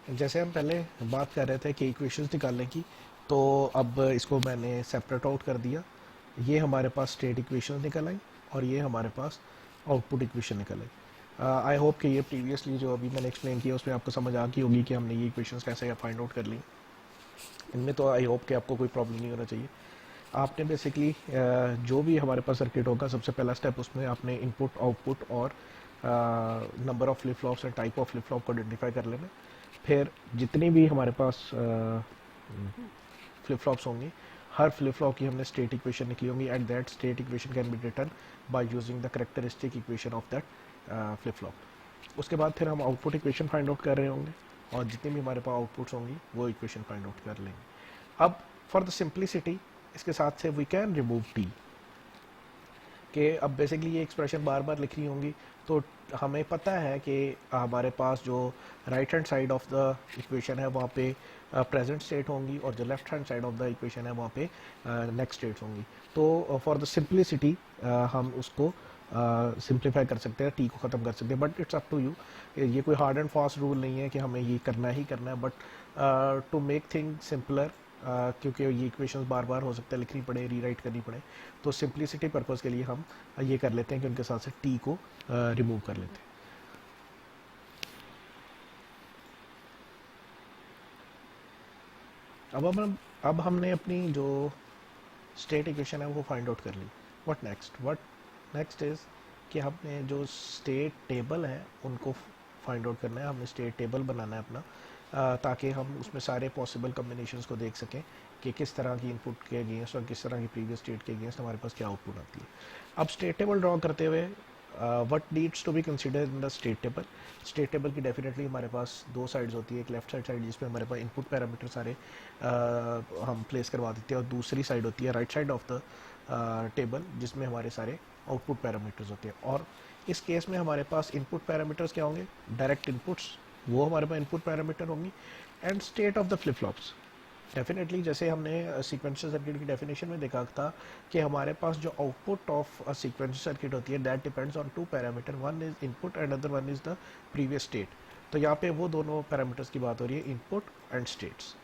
जैसे हम पहले बात कर रहे थे कि इक्वेशंस निकालने की, तो अब इसको मैंने सेपरेट आउट कर दिया। ये हमारे पास स्टेट इक्वेशंस निकल आई और ये हमारे पास आउटपुट इक्वेशन निकल आई। आई होप कि ये प्रीवियसली जो अभी मैंने एक्सप्लेन किया उसमें आपको समझ आ गई होगी कि हमने ये इक्वेशंस कैसे फाइंड आउट कर ली। इनमें तो आई होप कि आपको कोई प्रॉब्लम नहीं होना चाहिए। आपने बेसिकली जो भी हमारे पास सर्किट होगा, सबसे पहला स्टेप उसमें आपने इनपुट आउटपुट और number of flip flops and type of flip flop को आइडेंटिफाई कर लेना। फिर जितनी भी हमारे पास फ्लिप फ्लॉप्स होंगी, हर फ्लिप फ्लॉप की हमने स्टेट इक्वेशन निकली होंगी and that state equation can be return by using the characteristic equation of that flip flop. उसके बाद फिर हम आउटपुट इक्वेशन फाइंड आउट कर रहे होंगे और जितनी भी हमारे पास आउटपुट्स होंगी वो इक्वेशन फाइंड आउट कर लेंगे। अब फॉर द सिंप्लिसिटी इसके साथ से वी कैन रिमूव टी, कि अब बेसिकली ये एक्सप्रेशन बार बार लिख रही होंगी तो हमें पता है कि हमारे पास जो right hand side of the equation है वहाँ पे प्रेजेंट स्टेट होंगी और जो left hand side of the equation है वहाँ पे नेक्स्ट स्टेट्स होंगी। तो फॉर द सिंप्लिसिटी हम उसको सिंप्लीफाई कर सकते हैं, टी को ख़त्म कर सकते हैं, but it's up to you. ये कोई हार्ड एंड फास्ट रूल नहीं है कि हमें ये करना ही करना है, but to make thing simpler, क्योंकि ये इक्वेशंस बार बार हो सकता है लिखनी पड़े, रीराइट करनी पड़े, तो सिंप्लिसिटी पर्पज़ के लिए हम ये कर लेते हैं कि उनके साथ से टी को रिमूव कर लेते हैं। अब हमने अपनी जो स्टेट इक्वेशन है वो फाइंड आउट कर ली। व्हाट नेक्स्ट इज़ कि हमने जो स्टेट टेबल है उनको फाइंड आउट करना है। हमने स्टेट टेबल बनाना है अपना, ताकि हम उसमें सारे पॉसिबल कम्बिनेशंस को देख सकें कि किस तरह की इनपुट के अगेंस्ट और किस तरह की प्रीवियस स्टेट के अगेंस्ट हमारे पास क्या आउटपुट आती है। अब स्टेट टेबल ड्रॉ करते हुए what needs to be consider in the state table. State table की डेफिनेटली हमारे पास दो साइड्स होती है, एक लेफ्ट साइड जिसमें हमारे पास इनपुट पैरामीटर सारे हम प्लेस करवा देते हैं और दूसरी साइड होती है right side of the table जिसमें हमारे सारे आउटपुट पैरामीटर्स होते हैं। और इस केस में हमारे पास इनपुट पैरामीटर्स क्या होंगे, डायरेक्ट इनपुट्स, वो हमारे पास इनपुट पैरामीटर होंगी, and state of the flip flops. Definitely जैसे हमने सीक्वेंशियल सर्किट की डेफिनेशन में देखा था कि हमारे पास जो output of a sequential circuit होती है that depends on two parameter, one is input and other one is the previous state. तो यहाँ पे वो दोनों पैरामीटर्स की बात हो रही है, input and states.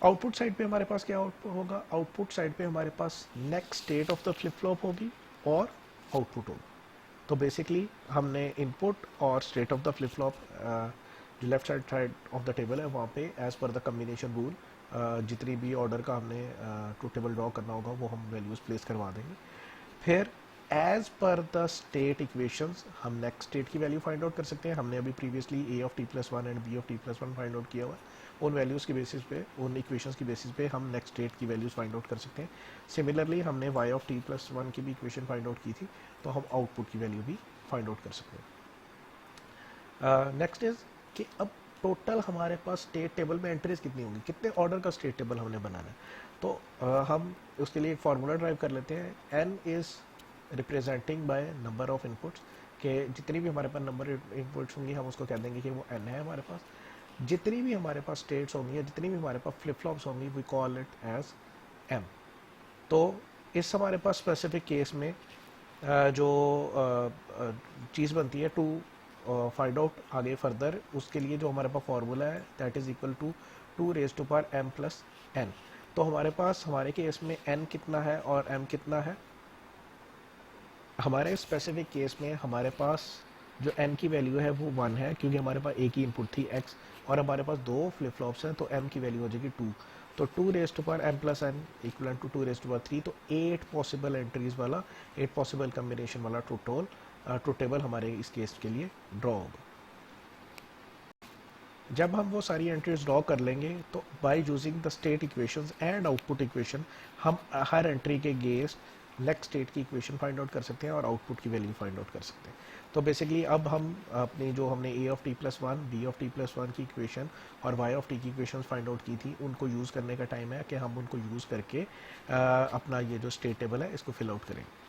Output side पे हमारे पास क्या आउटपुट होगा, आउटपुट साइड पे हमारे पास next state of the flip flop होगी और आउटपुट होगा। तो बेसिकली हमने इनपुट और state of the flip flop जो left side of the table है वहाँ पे as per the combination rule जितनी भी ऑर्डर का हमने टू टेबल ड्रॉ करना होगा वो हम वैल्यूज प्लेस करवा देंगे। फिर as per the state equations हम नेक्स्ट स्टेट की वैल्यू फाइंड आउट कर सकते हैं। हमने अभी previously A of T plus one and B of T plus one find out किया हुआ है। उन वैल्यूज़ की बेसिस पे, उन इक्वेशंस की बेसिस पे हम नेक्स्ट स्टेट की वैल्यूज़ फाइंड आउट कर सकते हैं। सिमिलरली हमने Y of T plus one की भी इक्वेशन फाइंड आउट की थी, तो हम आउटपुट की वैल्यू भी फाइंड आउट कर सकते हैं। नेक्स्ट इज कि अब टोटल हमारे पास स्टेट टेबल में एंट्रीज कितनी होंगी, कितने ऑर्डर का स्टेट टेबल हमने बनाना है। तो हम उसके लिए एक फार्मूला ड्राइव कर लेते हैं, N is representing by number of inputs, के जितनी भी हमारे पास नंबर इनपुट्स होंगी हम उसको कह देंगे कि वो एन है हमारे पास। जितनी भी हमारे पास स्टेट्स होंगी या जितनी भी हमारे पास फ्लिप फ्लॉप्स होंगी we call it as M. तो इस हमारे पास स्पेसिफिक केस में जो चीज़ बनती है टू फाइंड आउट आगे फर्दर, उसके लिए जो हमारे पास फॉर्मूला है that is equal to 2 raise to power m plus n। तो हमारे पास हमारे केस में n कितना है और m कितना है। हमारे स्पेसिफिक केस में हमारे पास जो n की वैल्यू है वो 1 है, क्योंकि हमारे पास एक ही इनपुट थी x और हमारे पास दो फ्लिप फ्लॉप्स हैं, तो m की वैल्यू हो जाएगी 2। तो 2 raise to power m plus n equal to 2 raise to power 3। तो 8 पॉसिबल एंट्रीज वाला, 8 पॉसिबल कम्बिनेशन वाला टू टेबल हमारे इस केस के लिए ड्रॉ होगा। जब हम वो सारी एंट्रीज ड्रॉ कर लेंगे तो by using the state equations and output equation हम हर एंट्री के अगेंस्ट नेक्स्ट स्टेट की इक्वेशन फाइंड आउट कर सकते हैं और आउटपुट की वैल्यू फाइंड आउट कर सकते हैं। तो बेसिकली अब हम अपनी जो हमने A of T plus one, B of T plus one की इक्वेशन और वाई ऑफ टी की इक्वेशन फाइंड आउट की थी, उनको यूज़ करने का टाइम है कि हम उनको यूज़ करके अपना ये जो स्टेट टेबल है इसको फिल आउट करेंगे।